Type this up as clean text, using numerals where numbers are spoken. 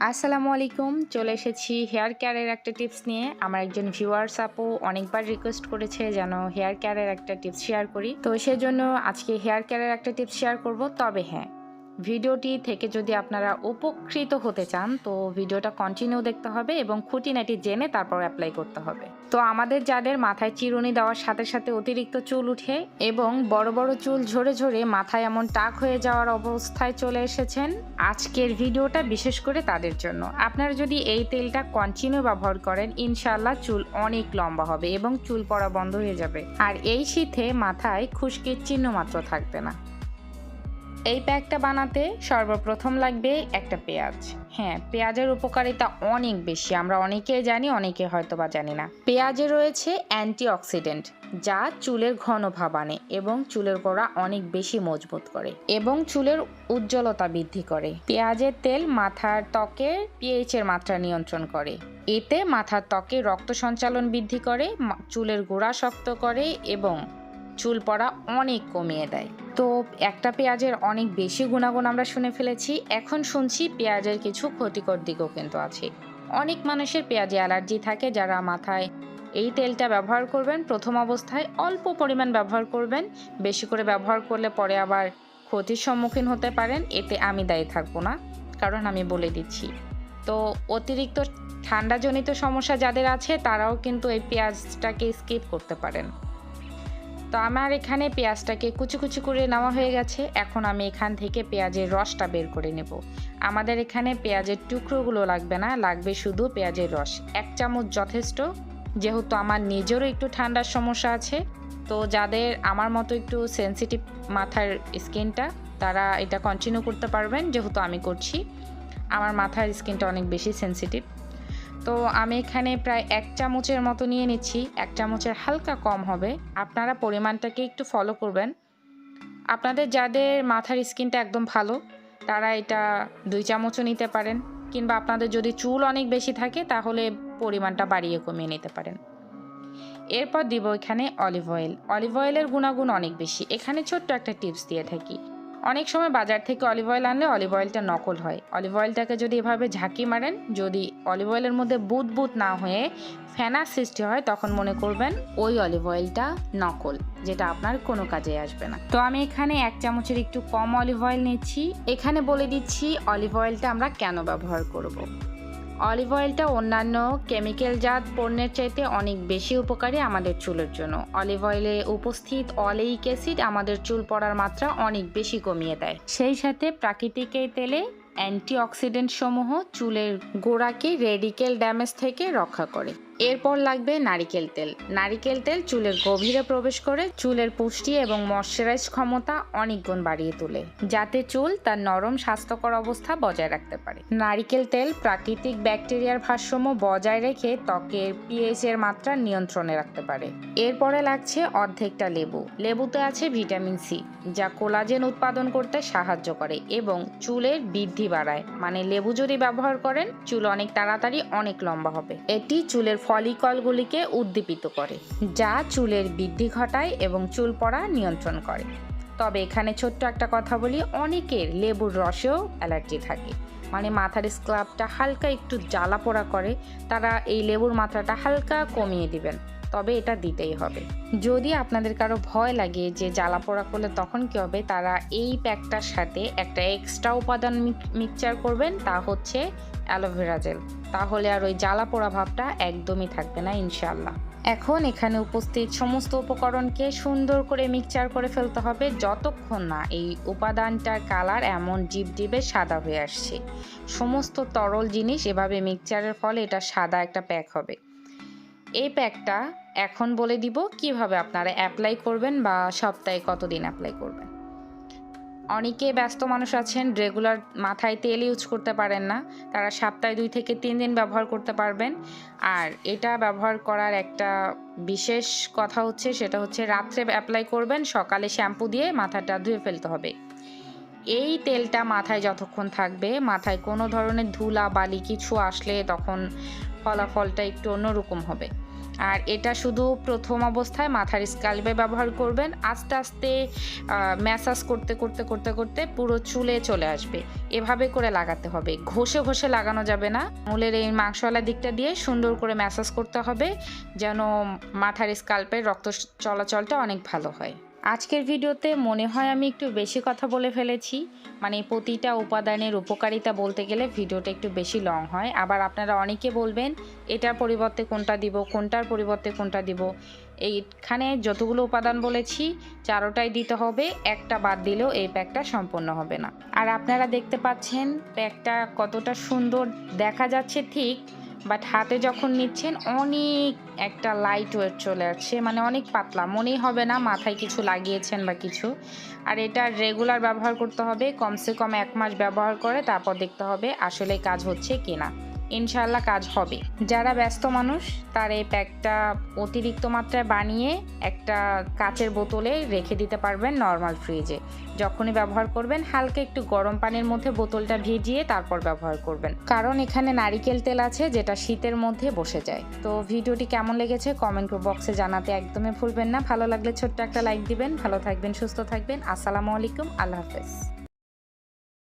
আসসালামু আলাইকুম। চলে এসেছি হেয়ার কেয়ারের একটা টিপস নিয়ে। আমার একজন ভিউয়ার্স আপু অনেকবার রিকোয়েস্ট করেছে যেন হেয়ার কেয়ারের একটা টিপস শেয়ার করি। তো সেজন্য আজকে হেয়ার কেয়ারের একটা টিপস শেয়ার করব। তবে হ্যাঁ, ভিডিওটি থেকে যদি আপনারা উপকৃত হতে চান তো ভিডিওটা কন্টিনিউ দেখতে হবে এবং খুঁটিনাটি জেনে তারপর অ্যাপ্লাই করতে হবে। তো আমাদের যাদের মাথায় চিরুনি দেওয়ার সাথে সাথে অতিরিক্ত চুল উঠে এবং বড় বড় চুল ঝরে ঝরে মাথায় এমন টাক হয়ে যাওয়ার অবস্থায় চলে এসেছেন, আজকের ভিডিওটা বিশেষ করে তাদের জন্য। আপনারা যদি এই তেলটা কন্টিনিউ ব্যবহার করেন ইনশাআল্লাহ চুল অনেক লম্বা হবে এবং চুল পড়া বন্ধ হয়ে যাবে। আর এই শীতে মাথায় খুশকির চিহ্ন মাত্র থাকবে না। এই প্যাকটা বানাতে সর্বপ্রথম লাগবে একটা পেঁয়াজ। হ্যাঁ, পেঁয়াজের উপকারিতা অনেক বেশি, আমরা অনেকেই জানি, অনেকে হয়তো বা জানি না। পেঁয়াজে রয়েছে অ্যান্টিঅক্সিডেন্ট, যা চুলের ঘন ভাব আনে এবং চুলের গোড়া অনেক বেশি মজবুত করে এবং চুলের উজ্জ্বলতা বৃদ্ধি করে। পেঁয়াজের তেল মাথার ত্বকের পিএইচ এর মাত্রা নিয়ন্ত্রণ করে। এতে মাথার ত্বকে রক্ত সঞ্চালন বৃদ্ধি করে, চুলের গোড়া শক্ত করে এবং চুল পড়া অনেক কমিয়ে দেয়। তো একটা পেঁয়াজের অনেক বেশি গুণাগুণ আমরা শুনে ফেলেছি, এখন শুনছি পেঁয়াজের কিছু ক্ষতিকর দিকও কিন্তু আছে। অনেক মানুষের পেঁয়াজে অ্যালার্জি থাকে, যারা মাথায় এই তেলটা ব্যবহার করবেন প্রথম অবস্থায় অল্প পরিমাণ ব্যবহার করবেন। বেশি করে ব্যবহার করলে পরে আবার ক্ষতির সম্মুখীন হতে পারেন। এতে আমি দায়ী থাকবো না, কারণ আমি বলে দিচ্ছি। তো অতিরিক্ত ঠান্ডাজনিত সমস্যা যাদের আছে তারাও কিন্তু এই পেঁয়াজটাকে স্কিপ করতে পারেন। তো আমার এখানে পেঁয়াজটাকে কুচি কুচি করে নেওয়া হয়ে গেছে। এখন আমি এখান থেকে পেঁয়াজের রসটা বের করে নেব। আমাদের এখানে পেঁয়াজের টুকরোগুলো লাগবে না, লাগবে শুধু পেঁয়াজের রস। 1 চামচ যথেষ্ট, যেহেতু আমার নিজেরও একটু ঠান্ডার সমস্যা আছে। তো যাদের আমার মতো একটু সেনসিটিভ মাথার স্কিনটা, তারা এটা কন্টিনিউ করতে পারবেন, যেহেতু আমি করছি। আমার মাথার স্কিনটা অনেক বেশি সেনসিটিভ। তো আমি এখানে প্রায় 1 চামচের মতো নিয়ে নিচ্ছি। 1 চামচের হালকা কম হবে, আপনারা পরিমাণটাকে একটু ফলো করবেন। আপনাদের যাদের মাথার স্কিনটা একদম ভালো তারা এটা 2 চামচও নিতে পারেন, কিংবা আপনাদের যদি চুল অনেক বেশি থাকে তাহলে পরিমাণটা বাড়িয়ে কমিয়ে নিতে পারেন। এরপর দিব এখানে অলিভ অয়েল। অলিভ অয়েলের গুণাগুণ অনেক বেশি। এখানে ছোট্ট একটা টিপস দিয়ে থাকি। অনেক সময় বাজার থেকে অলিভ অয়েল আনলে অলিভ অয়েলটা নকল হয়। অলিভ অয়েলটাকে যদি এভাবে ঝাঁকি মারেন, যদি অলিভ অয়েলের মধ্যে বুদবুদ না হয়ে ফেনা সৃষ্টি হয়, তখন মনে করবেন ওই অলিভ অয়েলটা নকল, যেটা আপনার কোনো কাজে আসবে না। তো আমি এখানে 1 চামচের একটু কম অলিভ অয়েল নিচ্ছি। এখানে বলে দিচ্ছি অলিভ অয়েলটা আমরা কেন ব্যবহার করব। অলিভ অয়েলটা অন্যান্য কেমিক্যালজাত পণ্যের চাইতে অনেক বেশি উপকারী আমাদের চুলের জন্য। অলিভ অয়েলে উপস্থিত অলেইক অ্যাসিড আমাদের চুল পড়ার মাত্রা অনেক বেশি কমিয়ে দেয়। সেই সাথে প্রাকৃতিক এই তেলে অ্যান্টিঅক্সিডেন্ট সমূহ চুলের গোড়াকে রেডিক্যাল ড্যামেজ থেকে রক্ষা করে। এরপর লাগবে নারিকেল তেল। নারিকেল তেল চুলের গভীরে প্রবেশ করে চুলের পুষ্টি এবং ময়শ্চারাইজ ক্ষমতা অনেক গুণ বাড়িয়ে তোলে, যাতে চুল তার নরম স্বাস্থ্যকর অবস্থা বজায় রাখতে পারে। নারিকেল তেল প্রাকৃতিক ব্যাকটেরিয়ার ভারসাম্য বজায় রেখে ত্বকের পিএইচ এর মাত্রা নিয়ন্ত্রণে রাখতে পারে। এরপরে লাগছে অর্ধেকটা লেবু। লেবুতে আছে ভিটামিন সি, যা কোলাজেন উৎপাদন করতে সাহায্য করে এবং চুলের বৃদ্ধি বাড়ায়। মানে লেবু যদি ব্যবহার করেন চুল অনেক তাড়াতাড়ি অনেক লম্বা হবে। এটি চুলের ফলিকলগুলিকে উদ্দীপিত করে, যা চুলের বৃদ্ধি ঘটায় এবং চুল পড়া নিয়ন্ত্রণ করে। তবে এখানে ছোট্ট একটা কথা বলি, অনেকের লেবুর রসেও অ্যালার্জি থাকে, মানে মাথার স্ক্রাবটা হালকা একটু জ্বালা পোড়া করে, তারা এই লেবুর মাত্রাটা হালকা কমিয়ে দিবেন। তবে এটা দিতেই হবে। যদি আপনাদের কারো ভয় লাগে যে জ্বালা পোড়া করলে তখন কি হবে, তারা এই প্যাকটার সাথে একটা এক্সট্রা উপাদান মিক্সচার করবেন, তা হচ্ছে অ্যালোভেরা জেল। তাহলে আর ওই জ্বালা পোড়া ভাবটা একদমই থাকবে না ইনশাআল্লাহ। এখন এখানে উপস্থিত সমস্ত উপকরণকে সুন্দর করে মিক্সচার করে ফেলতে হবে, যতক্ষণ না এই উপাদানটার কালার এমন জিবজিবে সাদা হয়ে আসছে। সমস্ত তরল জিনিস এভাবে মিক্সচারের ফলে এটা সাদা একটা প্যাক হবে। এই প্যাকটা এখন বলে দিব কিভাবে আপনারা অ্যাপ্লাই করবেন বা সপ্তাহে কতদিন অ্যাপ্লাই করবেন। অনেকে ব্যস্ত মানুষ আছেন, রেগুলার মাথায় তেল ইউজ করতে পারেন না, তারা সপ্তাহে 2 থেকে 3 দিন ব্যবহার করতে পারবেন। আর এটা ব্যবহার করার একটা বিশেষ কথা হচ্ছে, সেটা হচ্ছে রাত্রে অ্যাপ্লাই করবেন, সকালে শ্যাম্পু দিয়ে মাথাটা ধুয়ে ফেলতে হবে। এই তেলটা মাথায় যতক্ষণ থাকবে, মাথায় কোনো ধরনের ধুলা বালি কিছু আসলে তখন ফলাফলটা একটু অন্যরকম হবে। আর এটা শুধু প্রথম অবস্থায় মাথার স্ক্যাল্পে ব্যবহার করবেন, আস্তে আস্তে ম্যাসাজ করতে করতে করতে করতে পুরো চুলে চলে আসবে। এভাবে করে লাগাতে হবে, ঘষে ঘষে লাগানো যাবে না। আঙুলের এই মাংসওয়ালা দিকটা দিয়ে সুন্দর করে ম্যাসাজ করতে হবে যেন মাথার স্ক্যাল্পের রক্ত চলাচলটা অনেক ভালো হয়। আজকের ভিডিওতে মনে হয় আমি একটু বেশি কথা বলে ফেলেছি, মানে প্রতিটা উপাদানের উপকারিতা বলতে গেলে ভিডিওটা একটু বেশি লং হয়। আবার আপনারা অনেকে বলবেন এটার পরিবর্তে কোনটা দিব, কোনটার পরিবর্তে কোনটা দিব। এইখানে যতগুলো উপাদান বলেছি চারোটাই দিতে হবে, একটা বাদ দিলেও এই প্যাকটা সম্পূর্ণ হবে না। আর আপনারা দেখতে পাচ্ছেন প্যাকটা কতটা সুন্দর দেখা যাচ্ছে ঠিক, বাট হাতে যখন নিচ্ছেন অনেক একটা লাইট ওয়েট চলে আসছে, মানে অনেক পাতলা, মনেই হবে না মাথায় কিছু লাগিয়েছেন বা কিছু। আর এটা রেগুলার ব্যবহার করতে হবে, কমসে কম 1 মাস ব্যবহার করে তারপর দেখতে হবে আসলে কাজ হচ্ছে কিনা। ইনশাআল্লাহ কাজ হবে। যারা ব্যস্ত মানুষ তার এই প্যাকটা অতিরিক্ত মাত্রায় বানিয়ে একটা কাচের বোতলে রেখে দিতে পারবেন নর্মাল ফ্রিজে। যখনই ব্যবহার করবেন হালকা একটু গরম পানির মধ্যে বোতলটা ভিজিয়ে তারপর ব্যবহার করবেন, কারণ এখানে নারিকেল তেল আছে যেটা শীতের মধ্যে বসে যায়। তো ভিডিওটি কেমন লেগেছে কমেন্ট বক্সে জানাতে একদমই ভুলবেন না। ভালো লাগলে ছোট্ট একটা লাইক দিবেন। ভালো থাকবেন, সুস্থ থাকবেন। আসসালামু আলাইকুম, আল্লাহ হাফেজ।